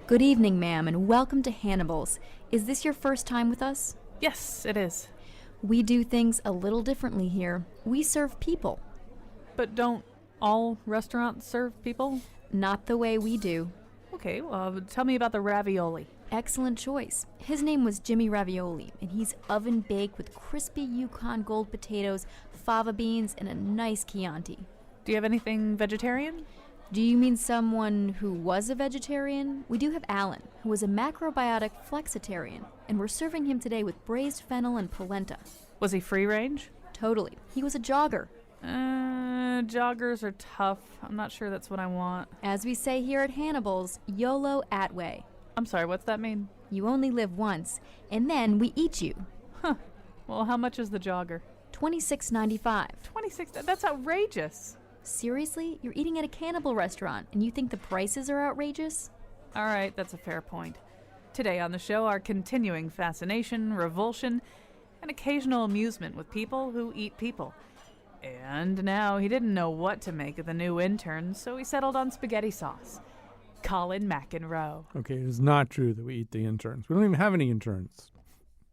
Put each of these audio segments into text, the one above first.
Good evening, ma'am, and welcome to Hannibal's. Is this your first time with us? Yes, it is. We do things a little differently here. We serve people. But don't all restaurants serve people? Not the way we do. Okay, well, tell me about the ravioli. Excellent choice. His name was Jimmy Ravioli, and he's oven-baked with crispy Yukon Gold potatoes, fava beans, and a nice Chianti. Do you have anything vegetarian? Do you mean someone who was a vegetarian? We do have Alan, who was a macrobiotic flexitarian, and we're serving him today with braised fennel and polenta. Was he free range? Totally. He was a jogger. Joggers are tough. I'm not sure that's what I want. As we say here at Hannibal's, YOLO Atway. I'm sorry, what's that mean? You only live once, and then we eat you. Huh. Well, how much is the jogger? $26.95. 26? That's outrageous. Seriously? You're eating at a cannibal restaurant, and you think the prices are outrageous? All right, that's a fair point. Today on the show, our continuing fascination, revulsion, and occasional amusement with people who eat people. And now he didn't know what to make of the new intern, so he settled on spaghetti sauce. Colin McEnroe. Okay, it is not true that we eat the interns. We don't even have any interns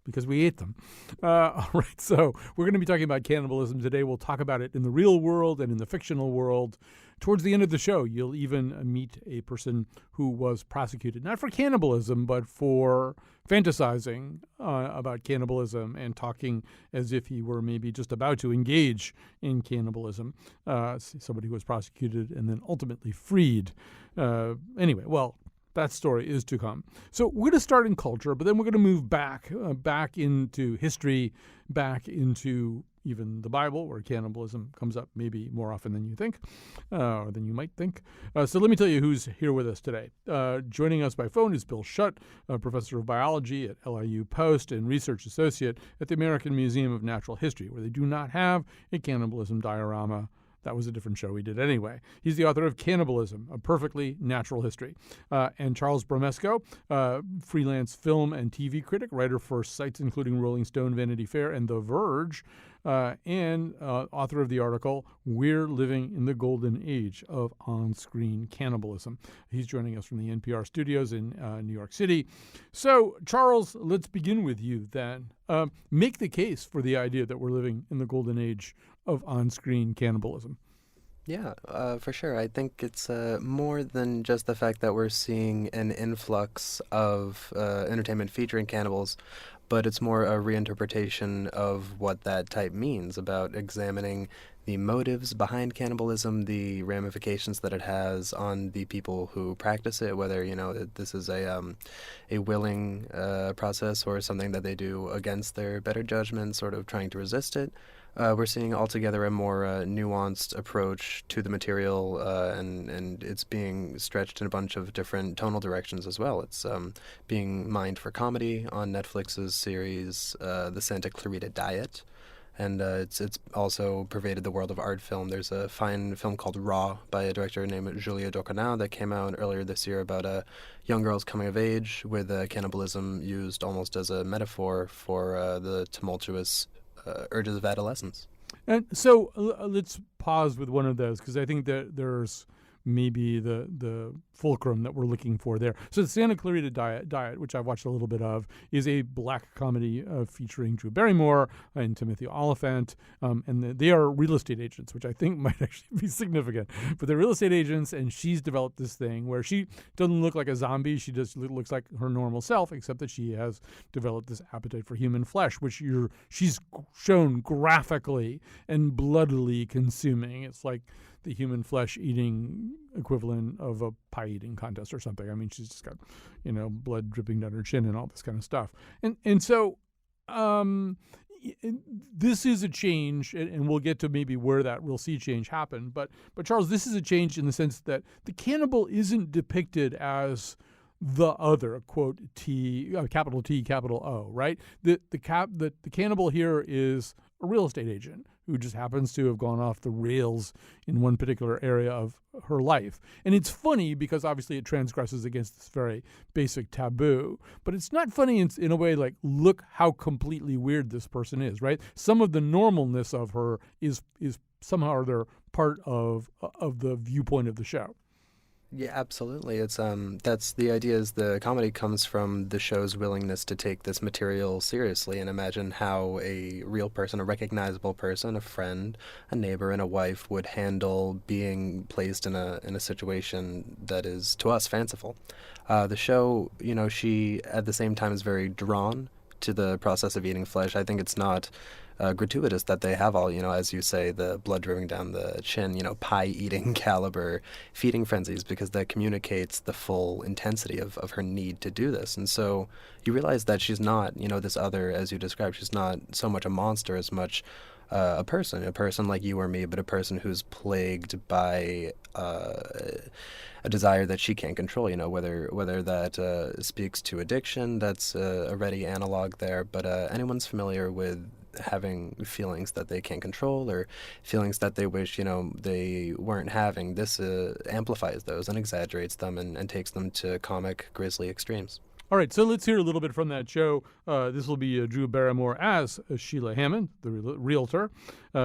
because we ate them. All right, so we're going to be talking about cannibalism today. We'll talk about it in the real world and in the fictional world. Towards the end of the show, you'll even meet a person who was prosecuted, not for cannibalism, but for fantasizing about cannibalism and talking as if he were maybe just about to engage in cannibalism. Somebody who was prosecuted and then ultimately freed. Anyway, well, that story is to come. So we're going to start in culture, but then we're going to move back into history, back into even the Bible, where cannibalism comes up maybe more often than you think, or than you might think. So let me tell you who's here with us today. Joining us by phone is Bill Schutt, a professor of biology at LIU Post and research associate at the American Museum of Natural History, where they do not have a cannibalism diorama. That was a different show we did anyway. He's the author of Cannibalism, A Perfectly Natural History. And Charles Bramesco, freelance film and TV critic, writer for sites including Rolling Stone, Vanity Fair, and The Verge, and author of the article, We're Living in the Golden Age of On-Screen Cannibalism. He's joining us from the NPR studios in New York City. So, Charles, let's begin with you then. Make the case for the idea that we're living in the golden age of on-screen cannibalism. Yeah, for sure. I think it's more than just the fact that we're seeing an influx of entertainment featuring cannibals, but it's more a reinterpretation of what that type means, about examining the motives behind cannibalism, the ramifications that it has on the people who practice it, whether, this is a willing process or something that they do against their better judgment, sort of trying to resist it. We're seeing altogether a more nuanced approach to the material, and it's being stretched in a bunch of different tonal directions as well. It's being mined for comedy on Netflix's series The Santa Clarita Diet, and it's also pervaded the world of art film. There's a fine film called Raw by a director named Julia Ducournau that came out earlier this year about young girls coming of age, with cannibalism used almost as a metaphor for the tumultuous urges of adolescence. And so let's pause with one of those, because I think that there's maybe the fulcrum that we're looking for there. So the Santa Clarita Diet, which I've watched a little bit of, is a black comedy featuring Drew Barrymore and Timothy Olyphant, and they are real estate agents, which I think might actually be significant. But they're real estate agents, and she's developed this thing where she doesn't look like a zombie. She just looks like her normal self, except that she has developed this appetite for human flesh, which she's shown graphically and bloodily consuming. It's like the human flesh eating equivalent of a pie eating contest or something. I mean, she's just got, blood dripping down her chin and all this kind of stuff. And so this is a change, and we'll get to maybe where that we'll see change happen. But Charles, this is a change in the sense that the cannibal isn't depicted as the other, quote, capital T, capital O, right? The cannibal here is a real estate agent who just happens to have gone off the rails in one particular area of her life. And it's funny because obviously it transgresses against this very basic taboo, but it's not funny in a way like, look how completely weird this person is, right? Some of the normalness of her is somehow or other part of the viewpoint of the show. Yeah, absolutely. It's that's the idea is the comedy comes from the show's willingness to take this material seriously and imagine how a real person, a recognizable person, a friend, a neighbor, and a wife would handle being placed in a situation that is to us fanciful. The show, she at the same time is very drawn to the process of eating flesh. I think it's not gratuitous that they have all, as you say, the blood dripping down the chin, pie-eating caliber feeding frenzies, because that communicates the full intensity of her need to do this. And so you realize that she's not, this other, as you described, she's not so much a monster as much a person like you or me, but a person who's plagued by a desire that she can't control, whether that speaks to addiction, that's a ready analog there, but anyone's familiar with having feelings that they can't control or feelings that they wish, they weren't having. This amplifies those and exaggerates them and takes them to comic, grisly extremes. All right, so let's hear a little bit from that show. This will be Drew Barrymore as Sheila Hammond, the realtor.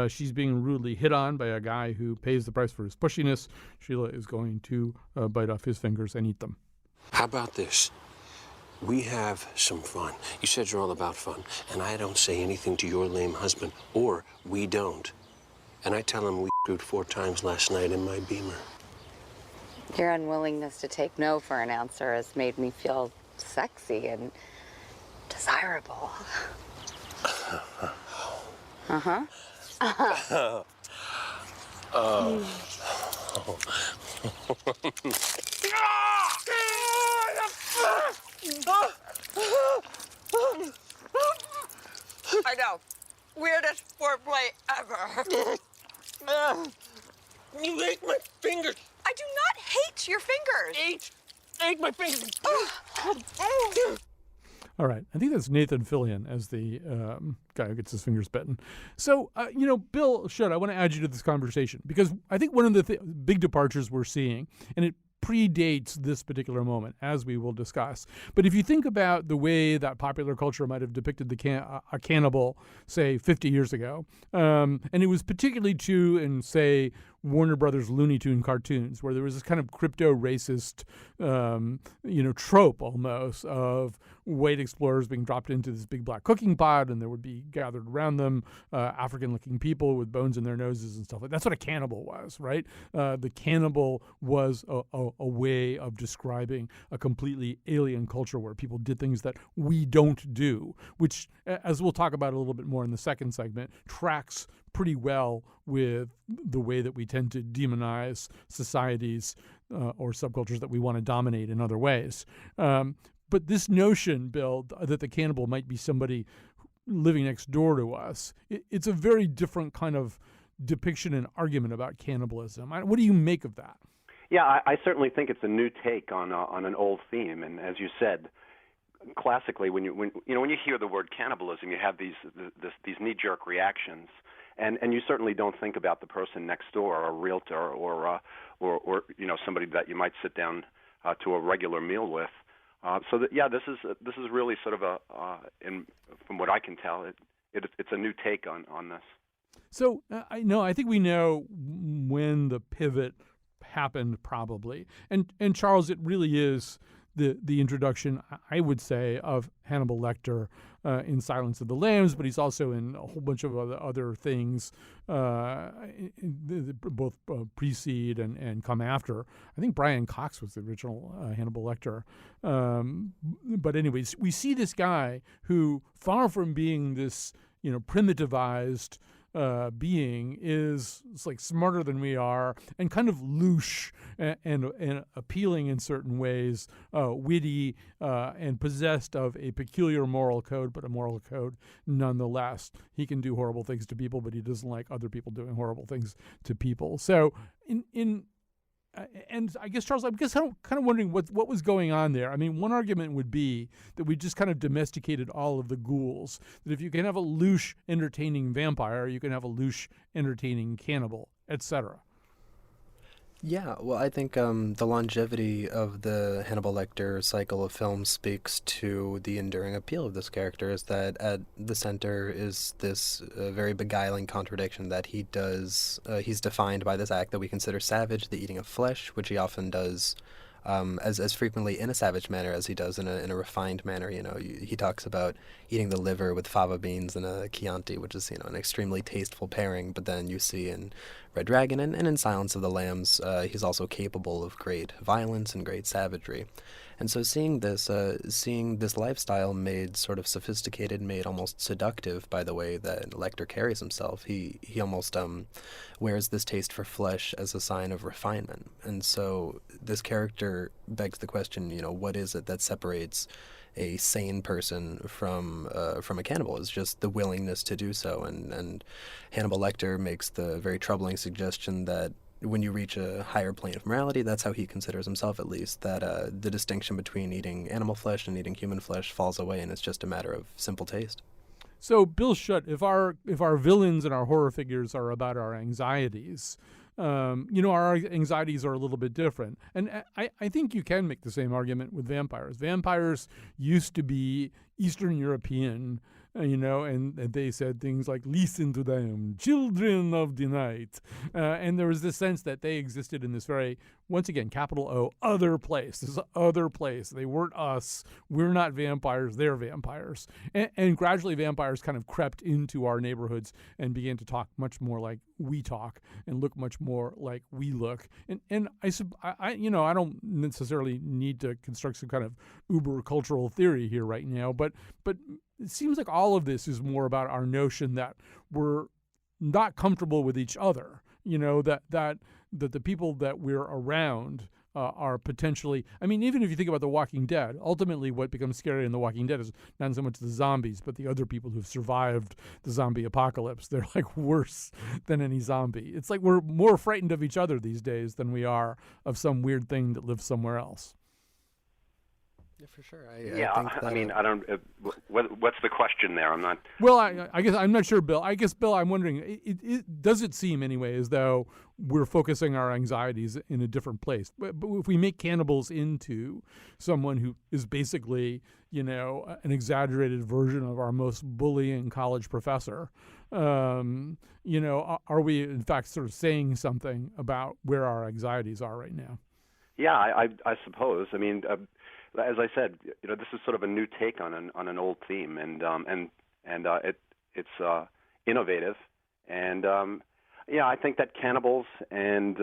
She's being rudely hit on by a guy who pays the price for his pushiness. Sheila is going to bite off his fingers and eat them. How about this? We have some fun. You said you're all about fun, and I don't say anything to your lame husband, or we don't. And I tell him we screwed 4 times last night in my Beamer. Your unwillingness to take no for an answer has made me feel sexy and desirable. Uh-huh. I know. Weirdest foreplay ever. You ate my fingers. I do not hate your fingers. Ate my fingers. All right. I think that's Nathan Fillion as the guy who gets his fingers bitten. So, Bill Shutt, I want to add you to this conversation because I think one of the big departures we're seeing, and it predates this particular moment, as we will discuss. But if you think about the way that popular culture might have depicted a cannibal, say, 50 years ago, and it was particularly true in, say, Warner Brothers Looney Tune cartoons, where there was this kind of crypto-racist, trope almost of white explorers being dropped into this big black cooking pot, and there would be gathered around them African-looking people with bones in their noses and stuff like that. That's what a cannibal was, right? The cannibal was a way of describing a completely alien culture where people did things that we don't do, which, as we'll talk about a little bit more in the second segment, tracks pretty well with the way that we tend to demonize societies or subcultures that we want to dominate in other ways. But this notion, Bill, that the cannibal might be somebody living next door to us, it's a very different kind of depiction and argument about cannibalism. What do you make of that? Yeah, I certainly think it's a new take on an old theme, and as you said, classically, when you hear the word cannibalism, you have these knee-jerk reactions, and you certainly don't think about the person next door, or a realtor, or somebody that you might sit down to a regular meal with. This is really sort of from what I can tell, it's a new take on this. So I think we know when the pivot happened, probably, and Charles, it really is the introduction, I would say, of Hannibal Lecter in Silence of the Lambs, but he's also in a whole bunch of other things, both precede and come after. I think Brian Cox was the original Hannibal Lecter. But anyways, we see this guy who, far from being this, primitivized being, is like smarter than we are and kind of louche and appealing in certain ways, witty and possessed of a peculiar moral code, but a moral code nonetheless. He can do horrible things to people, but he doesn't like other people doing horrible things to people. So and I guess, Charles, I'm kind of wondering what was going on there. I mean, one argument would be that we just kind of domesticated all of the ghouls, that if you can have a louche, entertaining vampire, you can have a louche, entertaining cannibal, etc. Yeah, well, I think the longevity of the Hannibal Lecter cycle of films speaks to the enduring appeal of this character, is that at the center is this very beguiling contradiction that he's defined by this act that we consider savage, the eating of flesh, which he often does as frequently in a savage manner as he does in a refined manner. He talks about eating the liver with fava beans and a Chianti, which is an extremely tasteful pairing. But then you see in Red Dragon and in Silence of the Lambs, he's also capable of great violence and great savagery. And so seeing this lifestyle made sort of sophisticated, made almost seductive by the way that Lecter carries himself, he almost wears this taste for flesh as a sign of refinement. And so this character begs the question, what is it that separates a sane person from a cannibal? Is just the willingness to do so. And Hannibal Lecter makes the very troubling suggestion that when you reach a higher plane of morality, that's how he considers himself at least, that the distinction between eating animal flesh and eating human flesh falls away, and it's just a matter of simple taste. So, Bill Schutt, if our villains and our horror figures are about our anxieties, our anxieties are a little bit different. And I think you can make the same argument with vampires. Vampires used to be Eastern European, and they said things like, listen to them, children of the night. And there was this sense that they existed in this very, once again, capital O, other place. This other place. They weren't us. We're not vampires. They're vampires. And gradually vampires kind of crept into our neighborhoods and began to talk much more like we talk and look much more like we look. And I don't necessarily need to construct some kind of uber cultural theory here right now, but it seems like all of this is more about our notion that we're not comfortable with each other. That the people that we're around are potentially. I mean, even if you think about The Walking Dead, ultimately what becomes scary in The Walking Dead is not so much the zombies, but the other people who've survived the zombie apocalypse. They're like worse than any zombie. It's like we're more frightened of each other these days than we are of some weird thing that lives somewhere else. Yeah, for sure. I mean, I don't. What's the question there? I'm not. Well, I guess I'm not sure, Bill. I guess, Bill, I'm wondering, does it seem anyway as though we're focusing our anxieties in a different place? But if we make cannibals into someone who is basically, an exaggerated version of our most bullying college professor, are we in fact sort of saying something about where our anxieties are right now? Yeah, I suppose. I mean. As I said, this is sort of a new take on an old theme, and it's innovative, and I think that cannibals and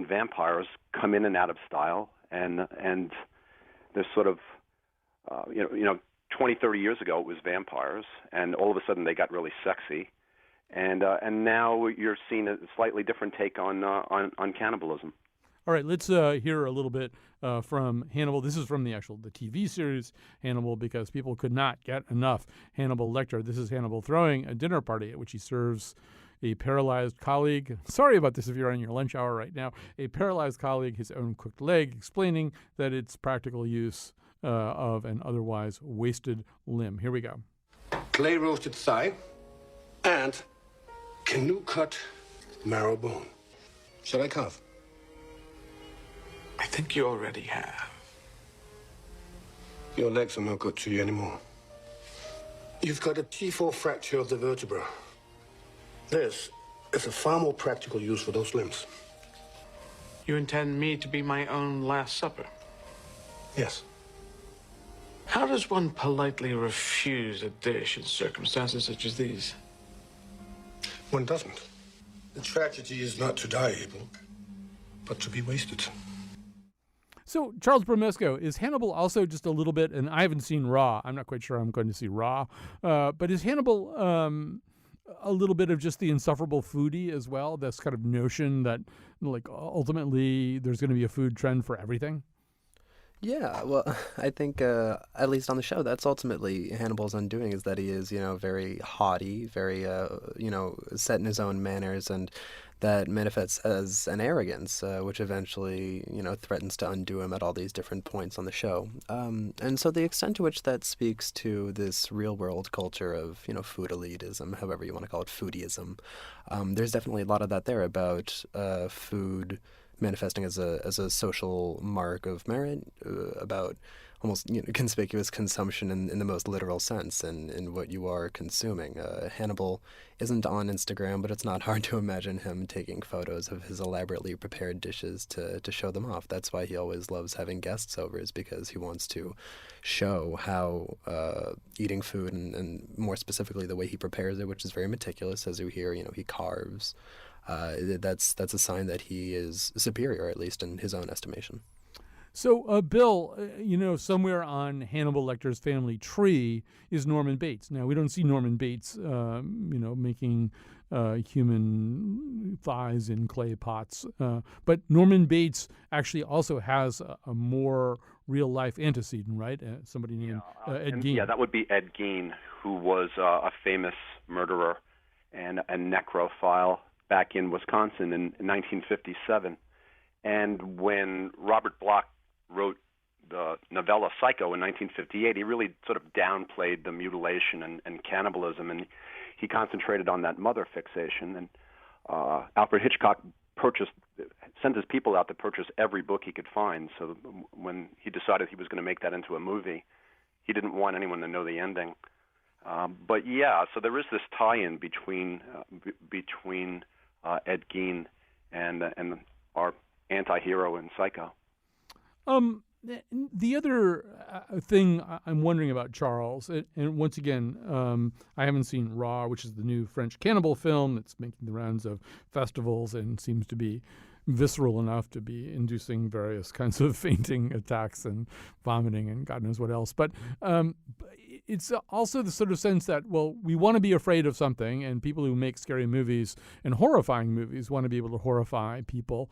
vampires come in and out of style, and there's sort of 20, 30 years ago it was vampires, and all of a sudden they got really sexy, and now you're seeing a slightly different take on cannibalism. All right, let's hear a little bit from Hannibal. This is from the TV series Hannibal, because people could not get enough Hannibal Lecter. This is Hannibal throwing a dinner party at which he serves a paralyzed colleague. Sorry about this if you're on your lunch hour right now. A paralyzed colleague his own cooked leg, explaining that it's practical use of an otherwise wasted limb. Here we go. Clay roasted thigh and canoe cut marrow bone. Shall I carve? I think you already have. Your legs are no good to you anymore. You've got a T4 fracture of the vertebra. This is a far more practical use for those limbs. You intend me to be my own Last Supper? Yes. How does one politely refuse a dish in circumstances such as these? One doesn't. The tragedy is not to die, Abel, but to be wasted. So, Charles Bramesco, is Hannibal also just a little bit, and I haven't seen Raw, I'm not quite sure I'm going to see Raw, but is Hannibal a little bit of just the insufferable foodie as well? This kind of notion that, like, ultimately there's going to be a food trend for everything? Yeah, well, I think, at least on the show, that's ultimately Hannibal's undoing, is that he is, very haughty, very, set in his own manners, and that manifests as an arrogance, which eventually, threatens to undo him at all these different points on the show. And so the extent to which that speaks to this real-world culture of, food elitism, however you want to call it, foodieism, there's definitely a lot of that there about food manifesting as a social mark of merit, about almost conspicuous consumption in the most literal sense, in what you are consuming. Hannibal isn't on Instagram, but it's not hard to imagine him taking photos of his elaborately prepared dishes to show them off. That's why he always loves having guests over, is because he wants to show how eating food, and more specifically the way he prepares it, which is very meticulous, as you hear. He carves. That's a sign that he is superior, at least in his own estimation. So, Bill, somewhere on Hannibal Lecter's family tree is Norman Bates. Now, we don't see Norman Bates, making human thighs in clay pots. But Norman Bates actually also has a more real-life antecedent, right? Somebody named Ed Gein. Yeah, that would be Ed Gein, who was a famous murderer and a necrophile back in Wisconsin in 1957. And when Robert Bloch wrote the novella Psycho in 1958, he really sort of downplayed the mutilation and cannibalism, and he concentrated on that mother fixation. And Alfred Hitchcock sent his people out to purchase every book he could find. So when he decided he was going to make that into a movie, he didn't want anyone to know the ending. But yeah, so there is this tie-in between Ed Gein and our anti-hero in Psycho. The other thing I'm wondering about, Charles, and once again, I haven't seen Raw, which is the new French cannibal film that's making the rounds of festivals and seems to be visceral enough to be inducing various kinds of fainting attacks and vomiting and God knows what else. But it's also the sort of sense that, well, we want to be afraid of something, and people who make scary movies and horrifying movies want to be able to horrify people.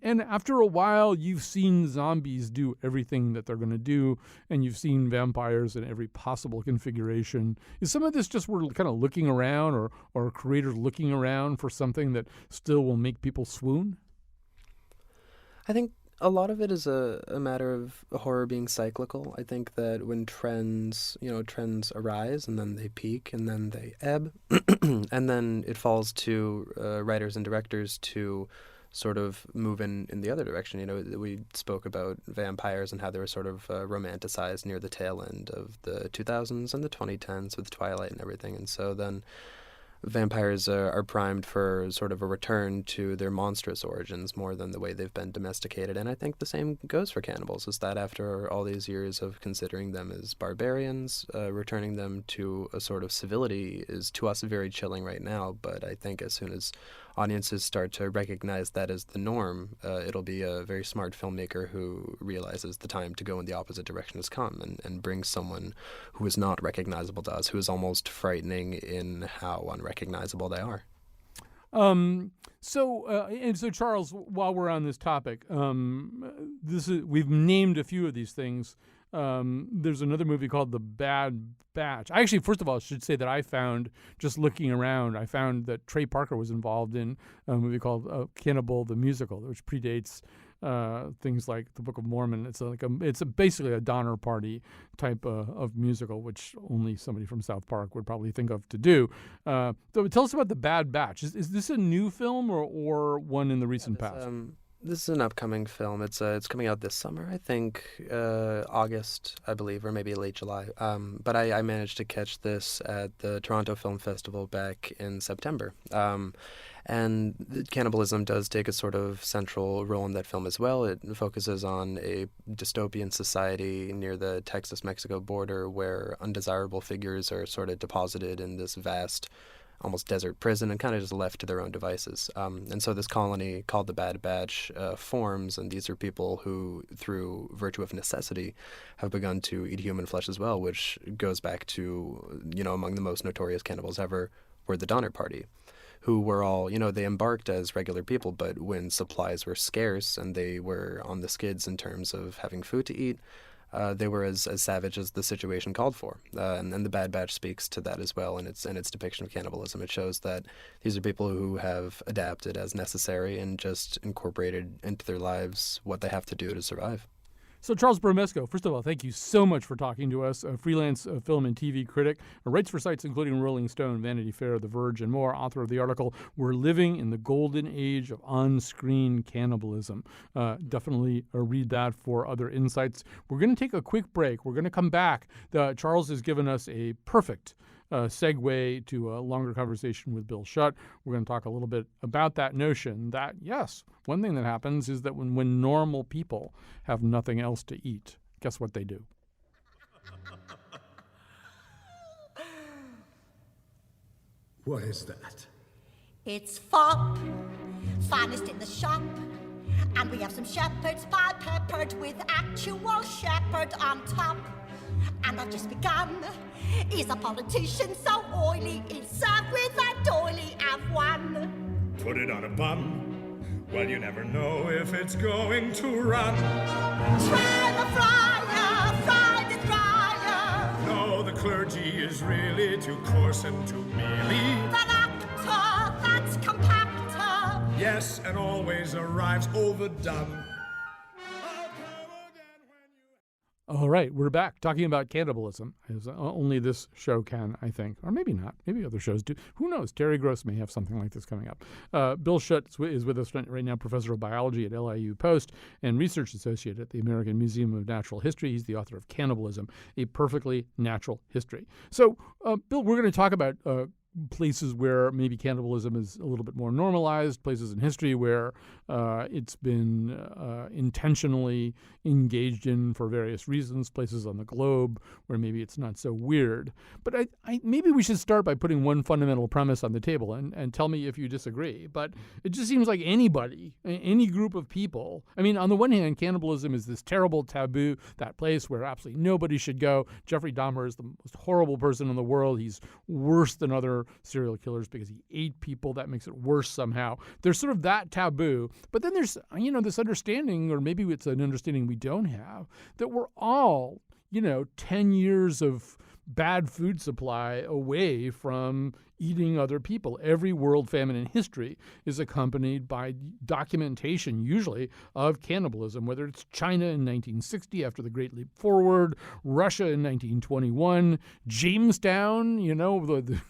And after a while, you've seen zombies do everything that they're going to do, and you've seen vampires in every possible configuration. Is some of this just we're kind of looking around, or creators looking around for something that still will make people swoon? I think a lot of it is a matter of horror being cyclical. I think that when trends arise, and then they peak, and then they ebb, and then it falls to writers and directors to sort of move in the other direction. We spoke about vampires and how they were sort of romanticized near the tail end of the 2000s and the 2010s with Twilight and everything. And so then vampires are primed for sort of a return to their monstrous origins more than the way they've been domesticated. And I think the same goes for cannibals, is that after all these years of considering them as barbarians, returning them to a sort of civility is to us very chilling right now. But I think as soon as audiences start to recognize that as the norm, it'll be a very smart filmmaker who realizes the time to go in the opposite direction has come, and brings someone who is not recognizable to us, who is almost frightening in how unrecognizable they are. So Charles, while we're on this topic, we've named a few of these things. There's another movie called The Bad Batch. I actually, first of all, should say that I found, just looking around, I found that Trey Parker was involved in a movie called Cannibal the Musical, which predates things like the Book of Mormon. It's basically a Donner Party type of musical, which only somebody from South Park would probably think of to do. So tell us about The Bad Batch. Is this a new film or one in the recent past? This is an upcoming film. It's coming out this summer, I think, August, I believe, or maybe late July. But I managed to catch this at the Toronto Film Festival back in September. And cannibalism does take a sort of central role in that film as well. It focuses on a dystopian society near the Texas-Mexico border where undesirable figures are sort of deposited in this vast, almost desert prison, and kind of just left to their own devices. And so this colony called the Bad Batch forms, and these are people who, through virtue of necessity, have begun to eat human flesh as well, which goes back to, among the most notorious cannibals ever were the Donner Party, who were all, they embarked as regular people, but when supplies were scarce and they were on the skids in terms of having food to eat, they were as savage as the situation called for. And the Bad Batch speaks to that as well in its depiction of cannibalism. It shows that these are people who have adapted as necessary and just incorporated into their lives what they have to do to survive. So Charles Bromesco, first of all, thank you so much for talking to us. A freelance film and TV critic, writes for sites including Rolling Stone, Vanity Fair, The Verge, and more, author of the article, We're Living in the Golden Age of On-Screen Cannibalism. Definitely read that for other insights. We're going to take a quick break. We're going to come back. Charles has given us a perfect segue to a longer conversation with Bill Shutt. We're going to talk a little bit about that notion that, yes, one thing that happens is that when normal people have nothing else to eat, guess what they do? What is that? It's fop, finest in the shop. And we have some shepherds pie peppered with actual shepherd on top. And I've just begun. Is a politician so oily? It's served with a doily of one. Put it on a bun. Well, you never know if it's going to run. Try the fryer, fry the dryer. No, the clergy is really too coarse and too mealy. The actor, that's compactor. Yes, and always arrives overdone. All right, we're back talking about cannibalism, as only this show can, I think. Or maybe not. Maybe other shows do. Who knows? Terry Gross may have something like this coming up. Bill Shutt is with us right now, professor of biology at LIU Post and research associate at the American Museum of Natural History. He's the author of Cannibalism, A Perfectly Natural History. So, Bill, we're going to talk about places where maybe cannibalism is a little bit more normalized, places in history where it's been intentionally engaged in for various reasons, places on the globe where maybe it's not so weird. But I maybe we should start by putting one fundamental premise on the table and tell me if you disagree. But it just seems like anybody, any group of people, I mean, on the one hand, cannibalism is this terrible taboo, that place where absolutely nobody should go. Jeffrey Dahmer is the most horrible person in the world. He's worse than other serial killers because he ate people. That makes it worse somehow. There's sort of that taboo. But then there's, this understanding, or maybe it's an understanding we don't have, that we're all, 10 years of bad food supply away from eating other people. Every world famine in history is accompanied by documentation, usually, of cannibalism, whether it's China in 1960 after the Great Leap Forward, Russia in 1921, Jamestown, the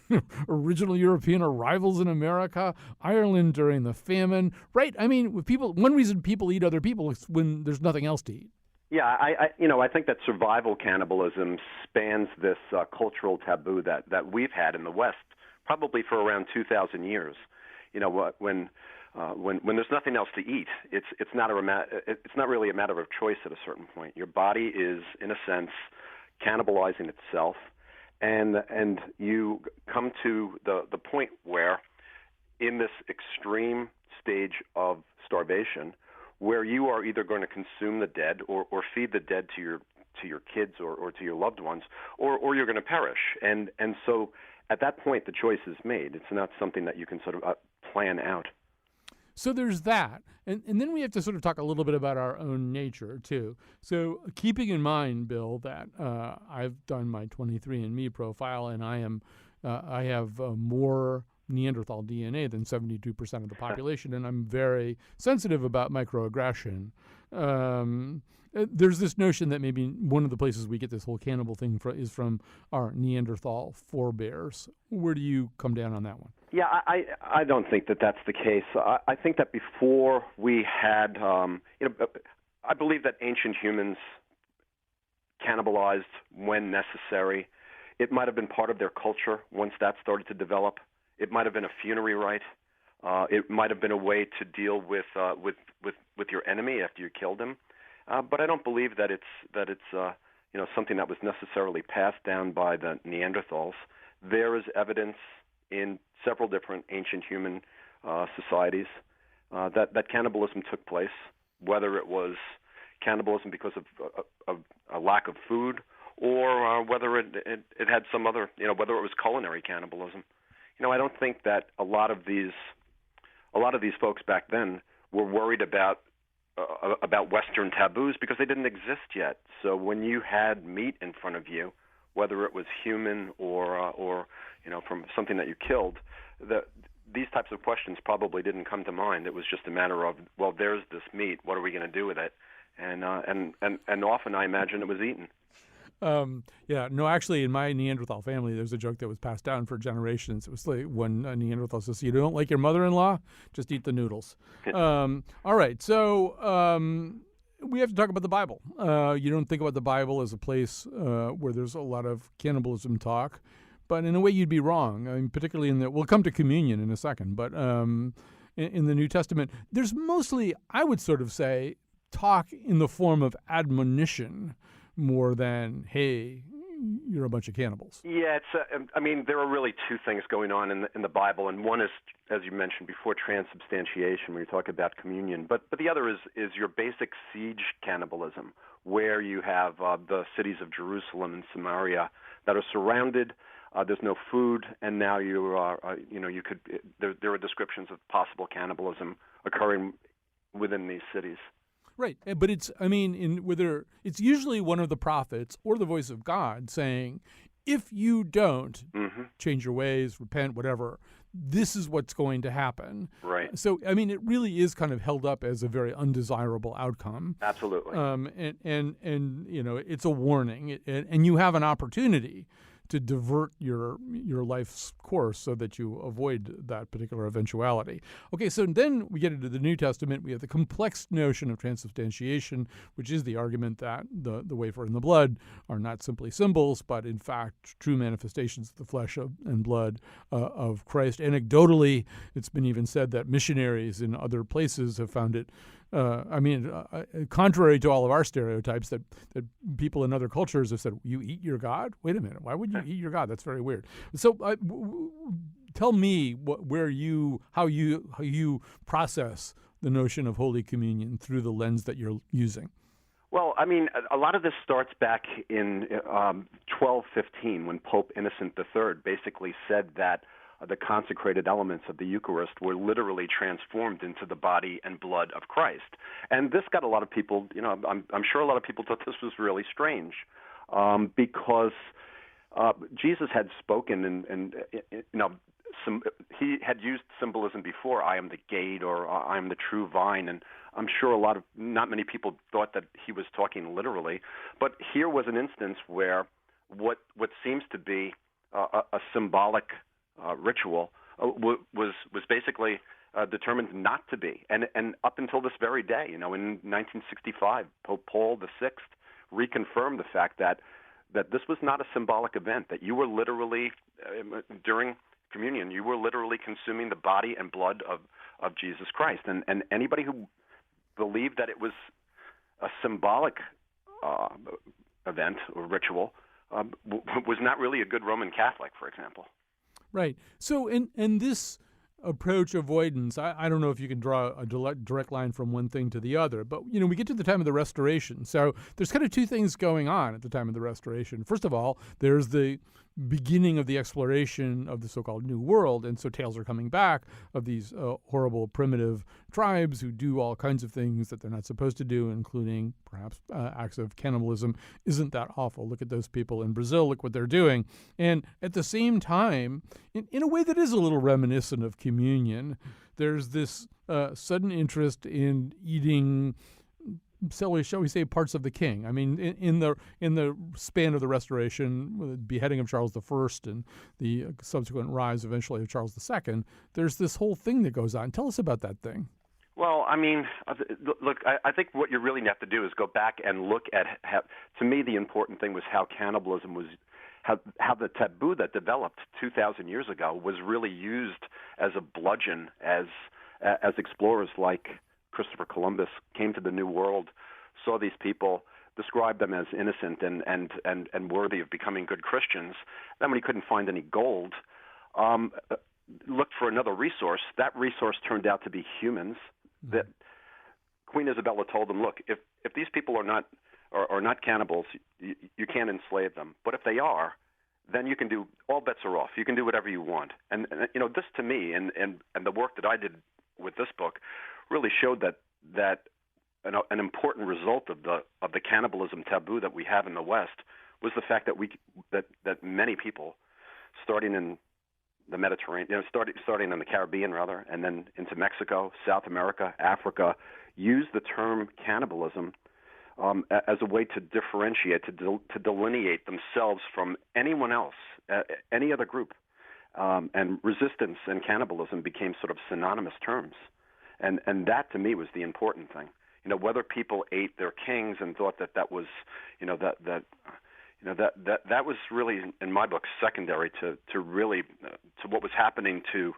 original European arrivals in America, Ireland during the famine, right? I mean, one reason people eat other people is when there's nothing else to eat. Yeah, I think that survival cannibalism spans this cultural taboo that we've had in the West probably for around 2,000 years. When there's nothing else to eat, it's not really a matter of choice at a certain point. Your body is, in a sense, cannibalizing itself, and you come to the point where, in this extreme stage of starvation, where you are either going to consume the dead or feed the dead to your kids or to your loved ones, or you're going to perish. And so at that point, the choice is made. It's not something that you can sort of plan out. So there's that. And then we have to sort of talk a little bit about our own nature, too. So keeping in mind, Bill, that I've done my 23andMe profile, and I have more Neanderthal DNA than 72% of the population, and I'm very sensitive about microaggression. There's this notion that maybe one of the places we get this whole cannibal thing is from our Neanderthal forebears. Where do you come down on that one? Yeah, I don't think that that's the case. I think that before we had, I believe that ancient humans cannibalized when necessary. It might have been part of their culture once that started to develop. It might have been a funerary rite. It might have been a way to deal with your enemy after you killed him. But I don't believe that it's something that was necessarily passed down by the Neanderthals. There is evidence in several different ancient human societies that cannibalism took place, whether it was cannibalism because of a lack of food, or whether it had some other, whether it was culinary cannibalism. I don't think that a lot of these folks back then were worried about Western taboos because they didn't exist yet. So when you had meat in front of you, whether it was human or from something that you killed, these types of questions probably didn't come to mind. It was just a matter of, well, there's this meat. What are we going to do with it? and often I imagine it was eaten. Yeah, no, actually, in my Neanderthal family, there's a joke that was passed down for generations. It was like when a Neanderthal says, "You don't like your mother-in-law? Just eat the noodles." All right, so we have to talk about the Bible. You don't think about the Bible as a place where there's a lot of cannibalism talk, but in a way you'd be wrong. I mean, particularly we'll come to communion in a second, but in the New Testament, there's mostly, I would sort of say, talk in the form of admonition more than, hey, you're a bunch of cannibals. Yeah, I mean, there are really two things going on in the Bible, and one is, as you mentioned before, transubstantiation, when you talk about communion. But the other is your basic siege cannibalism, where you have the cities of Jerusalem and Samaria that are surrounded. There's no food, and now there are descriptions of possible cannibalism occurring within these cities. Right, but it's usually one of the prophets or the voice of God saying, if you don't change your ways, repent, whatever, this is what's going to happen. Right. So, I mean, it really is kind of held up as a very undesirable outcome. Absolutely. And it's a warning, and you have an opportunity to divert your life's course so that you avoid that particular eventuality. Okay, so then we get into the New Testament. We have the complex notion of transubstantiation, which is the argument that the wafer and the blood are not simply symbols, but in fact true manifestations of the flesh and blood of Christ. Anecdotally, it's been even said that missionaries in other places have found it contrary to all of our stereotypes that people in other cultures have said, you eat your God? Wait a minute, why would you eat your God? That's very weird. So tell me how you process the notion of Holy Communion through the lens that you're using. Well, I mean, a lot of this starts back in 1215 when Pope Innocent III basically said that the consecrated elements of the Eucharist were literally transformed into the body and blood of Christ. And this got a lot of people, I'm sure a lot of people thought this was really strange because Jesus had spoken and he had used symbolism before, I am the gate or I am the true vine, and I'm sure not many people thought that he was talking literally. But here was an instance where what seems to be a symbolic ritual was basically determined not to be, and up until this very day, in 1965, Pope Paul VI reconfirmed the fact that this was not a symbolic event, that you were literally during communion, you were literally consuming the body and blood of Jesus Christ, and anybody who believed that it was a symbolic event or ritual was not really a good Roman Catholic, for example. Right. So in this approach avoidance, I don't know if you can draw a direct line from one thing to the other, but we get to the time of the Restoration. So there's kind of two things going on at the time of the Restoration. First of all, there's the beginning of the exploration of the so-called New World, and so tales are coming back of these horrible primitive tribes who do all kinds of things that they're not supposed to do, including perhaps acts of cannibalism. Isn't that awful? Look at those people in Brazil. Look what they're doing. And at the same time, in a way that is a little reminiscent of communion, there's this sudden interest in eating, shall we say, parts of the king. I mean, in the span of the Restoration, with the beheading of Charles I and the subsequent rise eventually of Charles II, there's this whole thing that goes on. Tell us about that thing. Well, I mean, look, I think what you really have to do is go back and look at how, to me, the important thing was how cannibalism was, how the taboo that developed 2,000 years ago was really used as a bludgeon as explorers like Christopher Columbus came to the New World, saw these people, described them as innocent and worthy of becoming good Christians. Then when he couldn't find any gold, looked for another resource. That resource turned out to be humans. That Queen Isabella told them, look, if these people are not cannibals, you can't enslave them. But if they are, then you can do, all bets are off. You can do whatever you want. And this to me and the work that I did with this book really showed that an important result of the cannibalism taboo that we have in the West was the fact that many people, starting in the Mediterranean, starting in the Caribbean rather, and then into Mexico, South America, Africa, use the term cannibalism as a way to differentiate, to delineate themselves from anyone else, any other group. And resistance and cannibalism became sort of synonymous terms. And that, to me, was the important thing. Whether people ate their kings and thought that was, that was really, in my book, secondary to really to what was happening to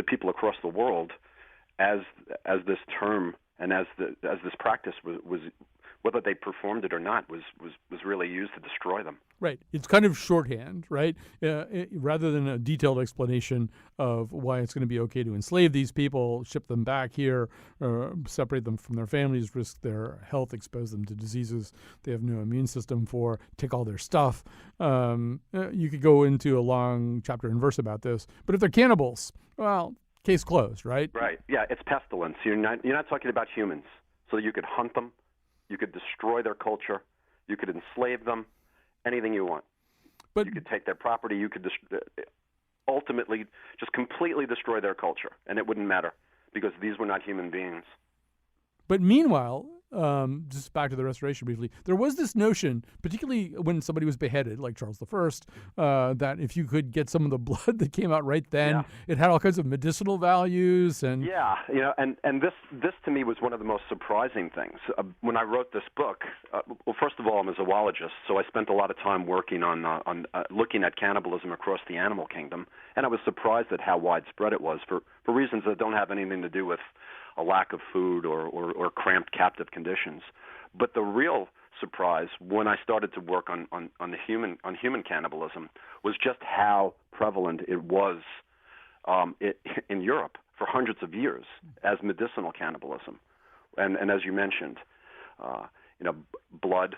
people across the world as this term and as this practice was whether they performed it or not was really used to destroy them. Right. It's kind of shorthand, right? Rather than a detailed explanation of why it's going to be okay to enslave these people, ship them back here, separate them from their families, risk their health, expose them to diseases they have no immune system for, take all their stuff. You could go into a long chapter and verse about this. But if they're cannibals, well, case closed, right? Right. Yeah, it's pestilence. You're not talking about humans. So you could hunt them. You could destroy their culture. You could enslave them, anything you want. But you could take their property. You could ultimately just completely destroy their culture, and it wouldn't matter because these were not human beings. But meanwhile, just back to the Restoration briefly, there was this notion, particularly when somebody was beheaded, like Charles I, that if you could get some of the blood that came out right then, it had all kinds of medicinal values. And and this to me was one of the most surprising things. When I wrote this book, well, first of all, I'm a zoologist, so I spent a lot of time working on looking at cannibalism across the animal kingdom, and I was surprised at how widespread it was for reasons that don't have anything to do with a lack of food or cramped captive conditions. But the real surprise when I started to work on human cannibalism was just how prevalent it was in Europe for hundreds of years as medicinal cannibalism. And as you mentioned, blood,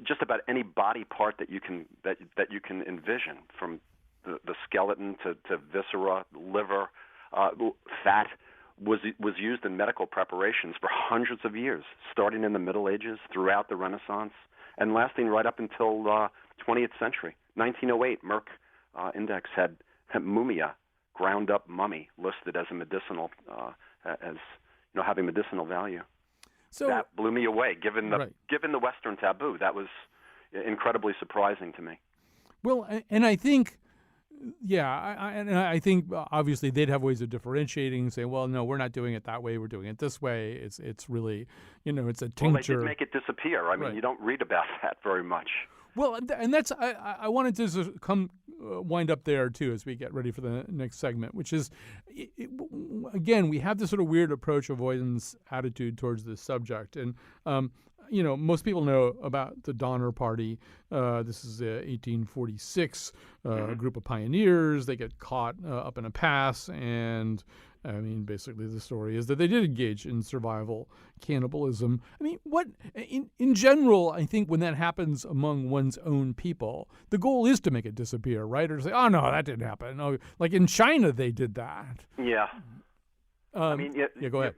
just about any body part that you can envision, from the skeleton to viscera, liver, fat, was used in medical preparations for hundreds of years, starting in the Middle Ages, throughout the Renaissance, and lasting right up until 20th century. 1908, Merck Index had mumia, ground up mummy, listed as a medicinal, having medicinal value. So that blew me away. Given the Western taboo, that was incredibly surprising to me. Well, and I think. Yeah, I think obviously they'd have ways of differentiating, saying, well, no, we're not doing it that way, we're doing it this way. It's really, it's a tincture. Well, they did make it disappear. I mean, you don't read about that very much. Well, and that's, I wanted to wind up there, too, as we get ready for the next segment, which is, again, we have this sort of weird approach avoidance attitude towards this subject. And, most people know about the Donner Party. This is 1846, a group of pioneers. They get caught up in a pass, and I mean, basically the story is that they did engage in survival cannibalism. I mean, in general, I think when that happens among one's own people, the goal is to make it disappear, right? Or to say, oh, no, that didn't happen. Oh, like in China, they did that. Yeah. Go ahead.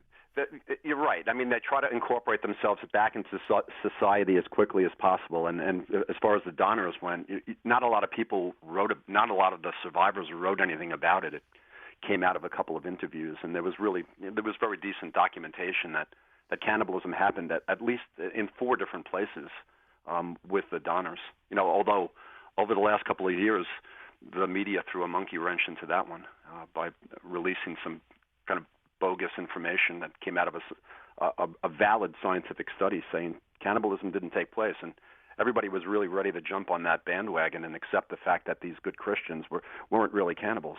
You're right. I mean, they try to incorporate themselves back into society as quickly as possible. And as far as the Donners went, not a lot of people not a lot of the survivors wrote anything about it. It came out of a couple of interviews, and there was very decent documentation that cannibalism happened at least in 4 different places with the Donners. Although over the last couple of years, the media threw a monkey wrench into that one by releasing some kind of bogus information that came out of a valid scientific study saying cannibalism didn't take place, and everybody was really ready to jump on that bandwagon and accept the fact that these good Christians weren't really cannibals.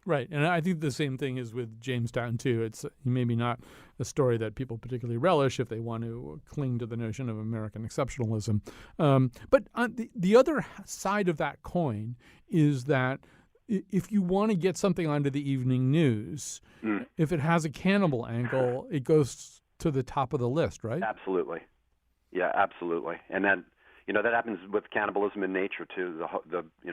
Right, and I think the same thing is with Jamestown, too. It's maybe not a story that people particularly relish if they want to cling to the notion of American exceptionalism. But on the other side of that coin is that if you want to get something onto the evening news, if it has a cannibal angle, it goes to the top of the list, right? Absolutely. Yeah, absolutely. And then, that happens with cannibalism in nature, too.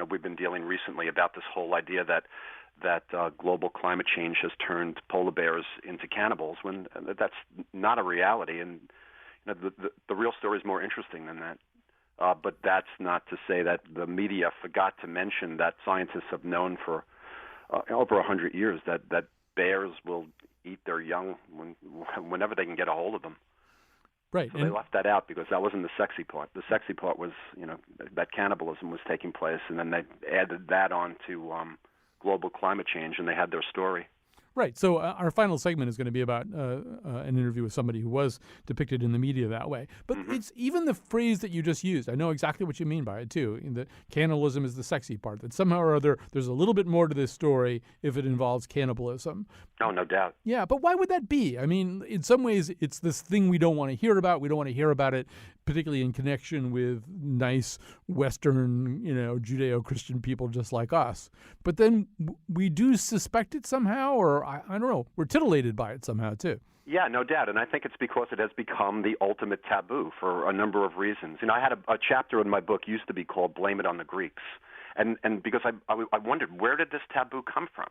We've been dealing recently about this whole idea that global climate change has turned polar bears into cannibals, when that's not a reality. And the real story is more interesting than that. But that's not to say that the media forgot to mention that scientists have known for over 100 years that bears will eat their young whenever they can get a hold of them. Right. So they left that out because that wasn't the sexy part. The sexy part was, that cannibalism was taking place, and then they added that on to global climate change, and they had their story. Right. So our final segment is going to be about an interview with somebody who was depicted in the media that way. But it's even the phrase that you just used. I know exactly what you mean by it, too. That cannibalism is the sexy part, that somehow or other there's a little bit more to this story if it involves cannibalism. Oh, no doubt. Yeah, but why would that be? I mean, in some ways, it's this thing we don't want to hear about. We don't want to hear about it, particularly in connection with nice Western, Judeo-Christian people just like us. But then we do suspect it somehow, or I don't know, we're titillated by it somehow, too. Yeah, no doubt. And I think it's because it has become the ultimate taboo for a number of reasons. I had a chapter in my book used to be called Blame It on the Greeks. And because I wondered, where did this taboo come from?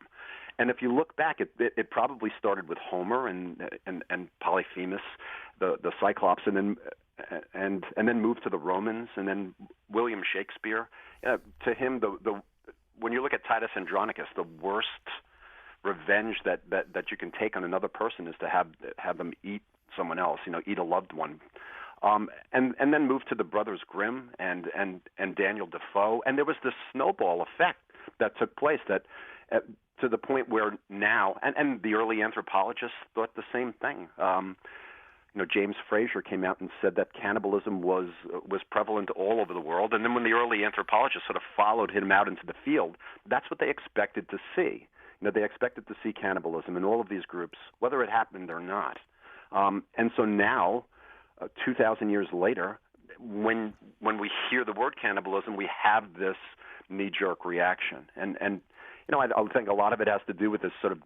And if you look back, it probably started with Homer and Polyphemus, the Cyclops, and then moved to the Romans, and then William Shakespeare. To him, when you look at Titus Andronicus, the worst revenge that you can take on another person is to have them eat someone else, eat a loved one. And then moved to the Brothers Grimm and Daniel Defoe, and there was this snowball effect that took place that to the point where now, and the early anthropologists thought the same thing. James Fraser came out and said that cannibalism was prevalent all over the world, and then when the early anthropologists sort of followed him out into the field, that's what they expected to see. They expected to see cannibalism in all of these groups, whether it happened or not. And so now, 2,000 years later, when we hear the word cannibalism, we have this knee-jerk reaction. And I think a lot of it has to do with this sort of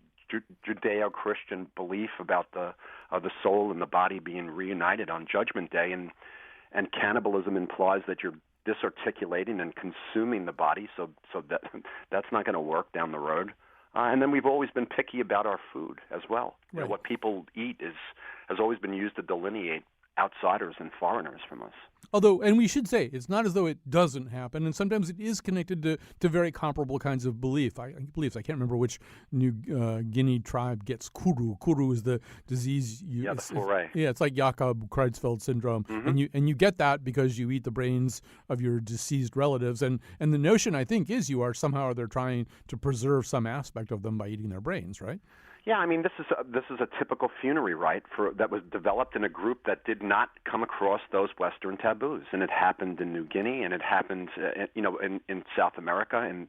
Judeo-Christian belief about the soul and the body being reunited on Judgment Day, and cannibalism implies that you're disarticulating and consuming the body, so that's not going to work down the road. And then we've always been picky about our food as well. Right. What people eat has always been used to delineate outsiders and foreigners from us. Although, and we should say, it's not as though it doesn't happen, and sometimes it is connected to very comparable kinds of beliefs. I can't remember which New Guinea tribe gets kuru. Kuru is the disease. The foray. It's like Jakob Creutzfeldt syndrome, and you get that because you eat the brains of your deceased relatives, and the notion, I think, is you are somehow they're trying to preserve some aspect of them by eating their brains, right? Yeah, I mean, this is a typical funerary rite that was developed in a group that did not come across those Western taboos, and it happened in New Guinea, and it happened, in South America, and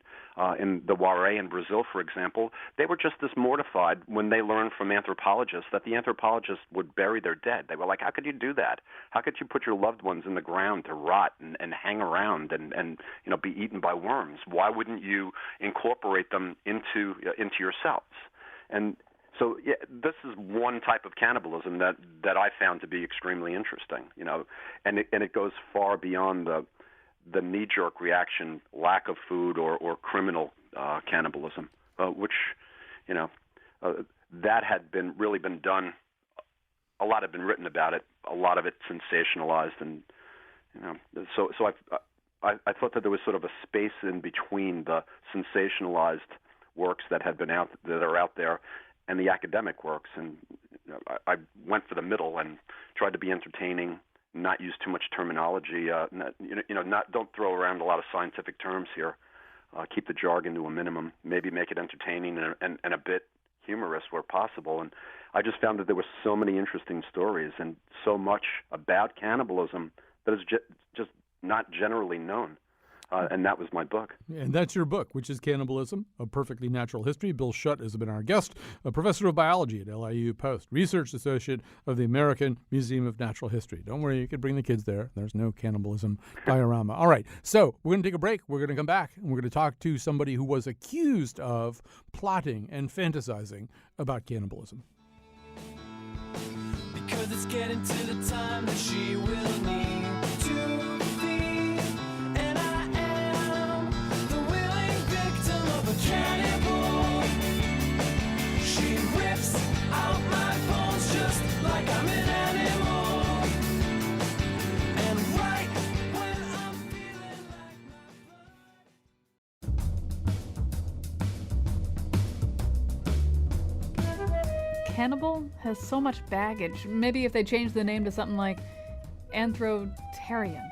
in the Waray in Brazil, for example. They were just as mortified when they learned from anthropologists that the anthropologists would bury their dead. They were like, "How could you do that? How could you put your loved ones in the ground to rot and hang around and be eaten by worms? Why wouldn't you incorporate them into yourselves?" And so this is one type of cannibalism that I found to be extremely interesting, and it goes far beyond the knee-jerk reaction, lack of food or criminal cannibalism, which, that had really been done. A lot had been written about it, a lot of it sensationalized, and so I thought that there was sort of a space in between the sensationalized works that are out there and the academic works, and I went for the middle and tried to be entertaining, not use too much terminology, don't throw around a lot of scientific terms here, keep the jargon to a minimum, maybe make it entertaining and a bit humorous where possible. And I just found that there were so many interesting stories and so much about cannibalism that is just not generally known. And that was my book. And that's your book, which is Cannibalism, A Perfectly Natural History. Bill Schutt has been our guest, a professor of biology at LIU Post, research associate of the American Museum of Natural History. Don't worry, you can bring the kids there. There's no cannibalism diorama. All right, so we're going to take a break. We're going to come back, and we're going to talk to somebody who was accused of plotting and fantasizing about cannibalism. Because it's getting to the time that she will need to feed, and I am the willing victim of a cannibal. She rips out my bones just like I'm an animal, and right when I'm feeling like cannibal has so much baggage. Maybe if they changed the name to something like Anthro-tarian.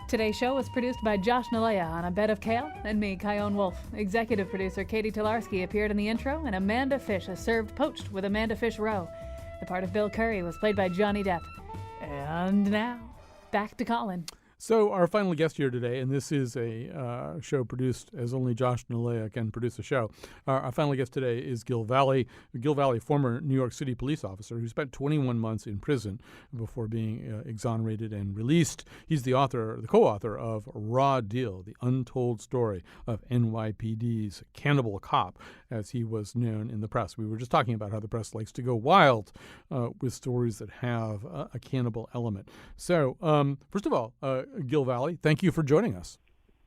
Today's show was produced by Josh Nalea on A Bed of Kale and me, Kyone Wolfe. Executive producer Katie Tolarski appeared in the intro, and Amanda Fish is served poached with Amanda Fish Rowe. The part of Bill Curry was played by Johnny Depp. And now, back to Colin. So our final guest here today, and this is a show produced as only Josh Nalea can produce a show. Our final guest today is Gil Valley. Gil Valley, former New York City police officer who spent 21 months in prison before being exonerated and released. He's the co-author of Raw Deal, the untold story of NYPD's cannibal cop, as he was known in the press. We were just talking about how the press likes to go wild with stories that have a cannibal element. So, first of all, Gil Valley, thank you for joining us.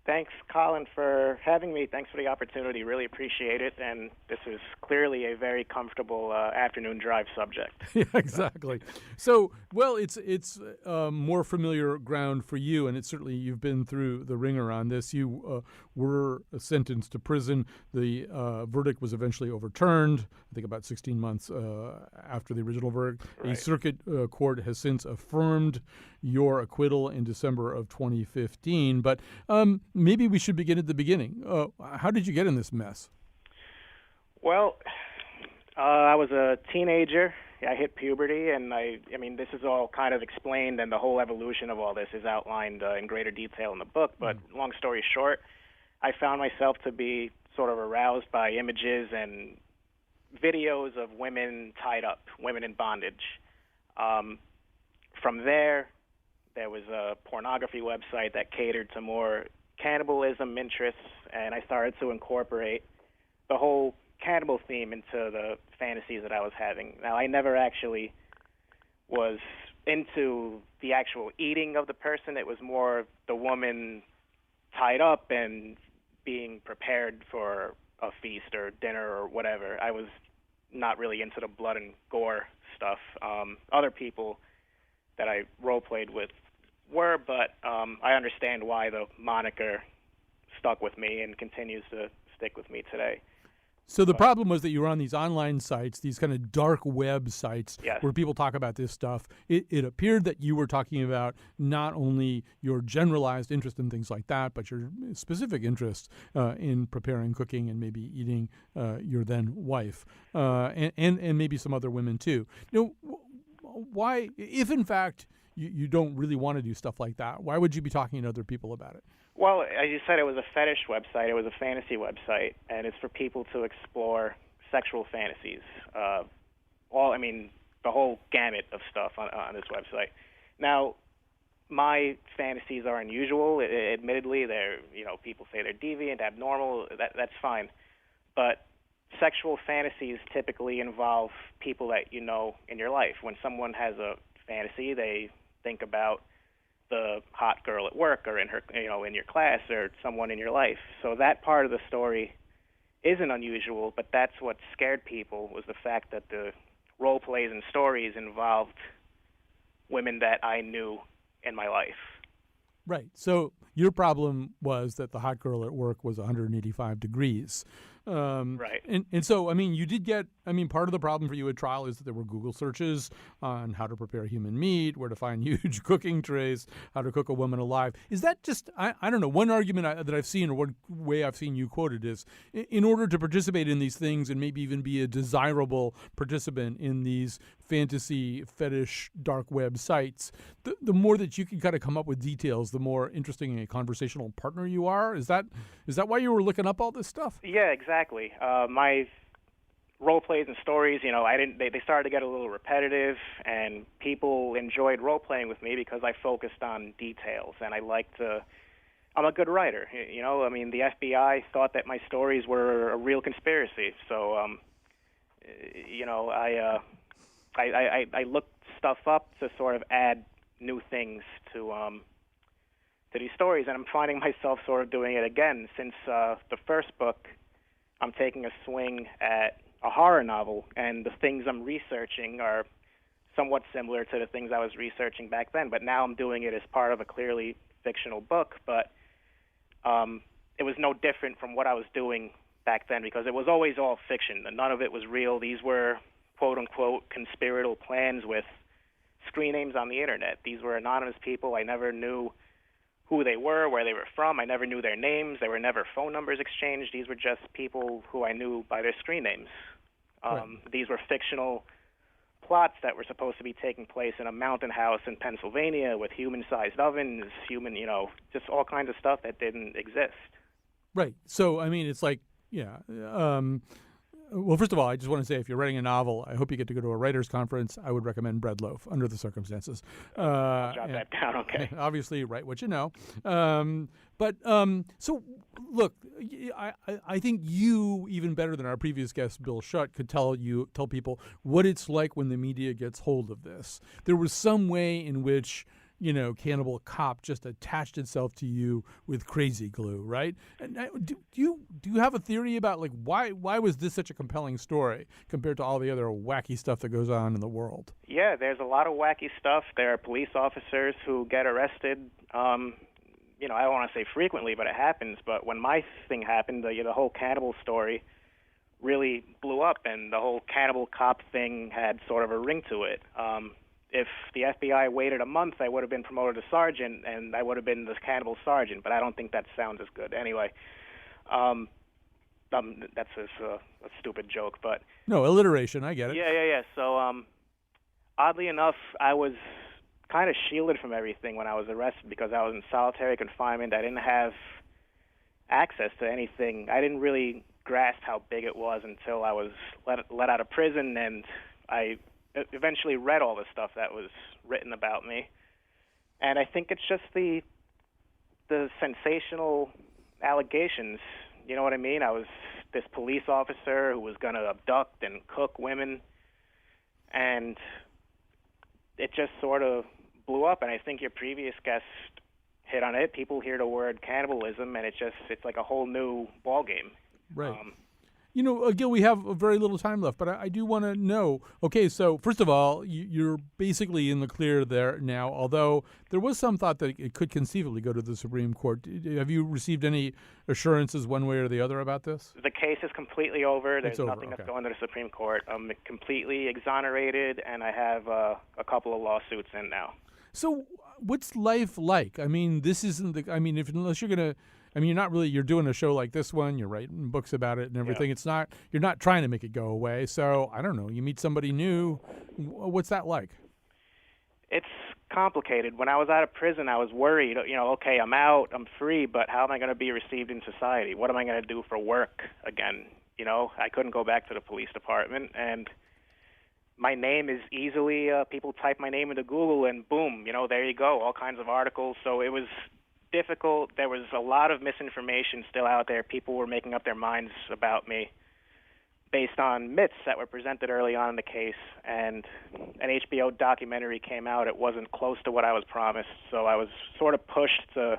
Thanks, Colin, for having me. Thanks for the opportunity. Really appreciate it. And this is clearly a very comfortable afternoon drive subject. Yeah, exactly. So, well, it's more familiar ground for you, and it's certainly you've been through the ringer on this. You were sentenced to prison. The verdict was eventually overturned, I think about 16 months after the original verdict. Right. A circuit court has since affirmed your acquittal in December of 2015. But maybe we should begin at the beginning. How did you get in this mess? Well, I was a teenager. I hit puberty, and I mean, this is all kind of explained, and the whole evolution of all this is outlined in greater detail in the book. But long story short, I found myself to be sort of aroused by images and videos of women tied up, women in bondage. From there was a pornography website that catered to more cannibalism interests, and I started to incorporate the whole cannibal theme into the fantasies that I was having. Now, I never actually was into the actual eating of the person. It was more the woman tied up and being prepared for a feast or dinner or whatever. I was not really into the blood and gore stuff. Other people that I role-played with were, but I understand why the moniker stuck with me and continues to stick with me today. So the problem was that you were on these online sites, these kind of dark web sites, yes, where people talk about this stuff. It appeared that you were talking about not only your generalized interest in things like that, but your specific interest in preparing, cooking, and maybe eating your then wife, and maybe some other women too. You know, why, if in fact you don't really want to do stuff like that, why would you be talking to other people about it? Well, as you said, it was a fetish website. It was a fantasy website, and it's for people to explore sexual fantasies. The whole gamut of stuff on this website. Now, my fantasies are unusual. Admittedly, people say they're deviant, abnormal. That's fine. But sexual fantasies typically involve people that you know in your life. When someone has a fantasy, they think about the hot girl at work or in her, in your class, or someone in your life. So that part of the story isn't unusual, but that's what scared people, was the fact that the role plays and stories involved women that I knew in my life. Right. So your problem was that the hot girl at work was 185 degrees. Right. And so, you did get, part of the problem for you at trial is that there were Google searches on how to prepare human meat, where to find huge cooking trays, how to cook a woman alive. Is that just, I don't know, one argument that I've seen, or one way I've seen you quoted is, in order to participate in these things and maybe even be a desirable participant in these fantasy, fetish, dark web sites, the more that you can kind of come up with details, the more interesting a conversational partner you are. Is that why you were looking up all this stuff? Yeah, exactly. My role plays and stories, they started to get a little repetitive, and people enjoyed role playing with me because I focused on details, and I'm a good writer. The FBI thought that my stories were a real conspiracy, so I looked stuff up to sort of add new things to these stories, and I'm finding myself sort of doing it again. Since the first book, I'm taking a swing at a horror novel, and the things I'm researching are somewhat similar to the things I was researching back then, but now I'm doing it as part of a clearly fictional book. But it was no different from what I was doing back then, because it was always all fiction, and none of it was real. These were quote-unquote conspiratorial plans with screen names on the internet. These were anonymous people. I never knew who they were, where they were from. I never knew their names. There were never phone numbers exchanged. These were just people who I knew by their screen names. These were fictional plots that were supposed to be taking place in a mountain house in Pennsylvania with human-sized ovens, just all kinds of stuff that didn't exist. Right. So, I mean, it's like, yeah. Well, first of all, I just want to say if you're writing a novel, I hope you get to go to a writer's conference. I would recommend Bread Loaf under the circumstances. I'll jot that down, okay. Obviously, write what you know. So, look, I think you, even better than our previous guest, Bill Schutt, could tell people what it's like when the media gets hold of this. There was some way in which Cannibal Cop just attached itself to you with crazy glue, right? And do you have a theory about like why was this such a compelling story compared to all the other wacky stuff that goes on in the world? Yeah, there's a lot of wacky stuff. There are police officers who get arrested. I don't want to say frequently, but it happens. But when my thing happened, the whole cannibal story really blew up, and the whole Cannibal Cop thing had sort of a ring to it. If the FBI waited a month, I would have been promoted to sergeant, and I would have been the cannibal sergeant, but I don't think that sounds as good. Anyway, that's a stupid joke, but... No, alliteration, I get it. Yeah. So, oddly enough, I was kind of shielded from everything when I was arrested because I was in solitary confinement. I didn't have access to anything. I didn't really grasp how big it was until I was let out of prison, and I eventually read all the stuff that was written about me. And I think it's just the sensational allegations. You know what I mean? I was this police officer who was going to abduct and cook women, and it just sort of blew up. And I think your previous guest hit on it. People hear the word cannibalism, and it's like a whole new ballgame. Right. Gil, we have very little time left, but I do want to know, okay, so first of all, you're basically in the clear there now, although there was some thought that it could conceivably go to the Supreme Court. Have you received any assurances one way or the other about this? The case is completely over. There's over, nothing that's going to the Supreme Court. I'm completely exonerated, and I have a couple of lawsuits in now. So what's life like? I mean, this isn't unless you're going to... you're doing a show like this one, you're writing books about it and everything. Yeah. You're not trying to make it go away. So, I don't know, you meet somebody new. What's that like? It's complicated. When I was out of prison, I was worried, okay, I'm out, I'm free, but how am I going to be received in society? What am I going to do for work again? I couldn't go back to the police department, and my name is easily, people type my name into Google and boom, there you go, all kinds of articles. So it was difficult. There was a lot of misinformation still out there. People were making up their minds about me based on myths that were presented early on in the case, and an HBO documentary came out. It wasn't close to what I was promised, so I was sort of pushed to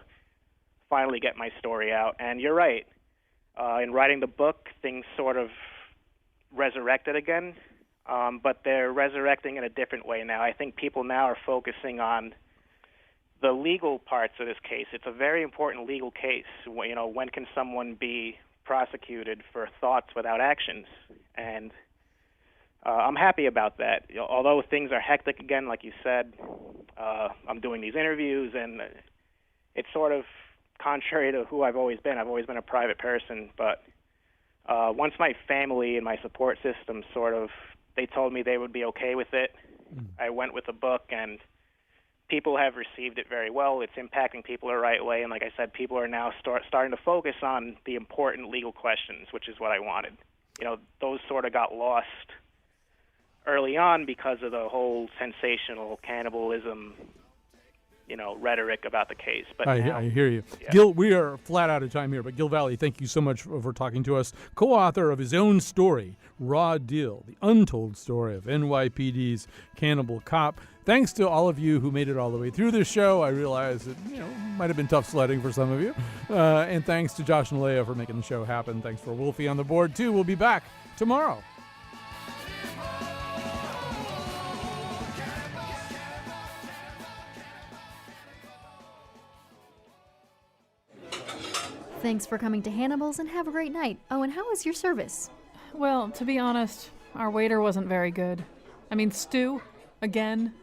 finally get my story out. And you're right. In writing the book, things sort of resurrected again, but they're resurrecting in a different way now. I think people now are focusing on the legal parts of this case. It's a very important legal case. When can someone be prosecuted for thoughts without actions? And I'm happy about that. Although things are hectic again, like you said, I'm doing these interviews, and it's sort of contrary to who I've always been. I've always been a private person, but once my family and my support system they told me they would be okay with it, I went with the book, and people have received it very well. It's impacting people the right way, and like I said, people are now starting to focus on the important legal questions, which is what I wanted. Those sort of got lost early on because of the whole sensational cannibalism, rhetoric about the case. But I hear you. Yeah. Gil, we are flat out of time here, but Gil Valley, thank you so much for talking to us. Co-author of his own story, Raw Deal, the untold story of NYPD's Cannibal Cop. Thanks to all of you who made it all the way through this show. I realize it might have been tough sledding for some of you. And thanks to Josh and Leia for making the show happen. Thanks for Wolfie on the board, too. We'll be back tomorrow. Thanks for coming to Hannibal's, and have a great night. Oh, and how was your service? Well, to be honest, Our waiter wasn't very good. I mean, stew? Again?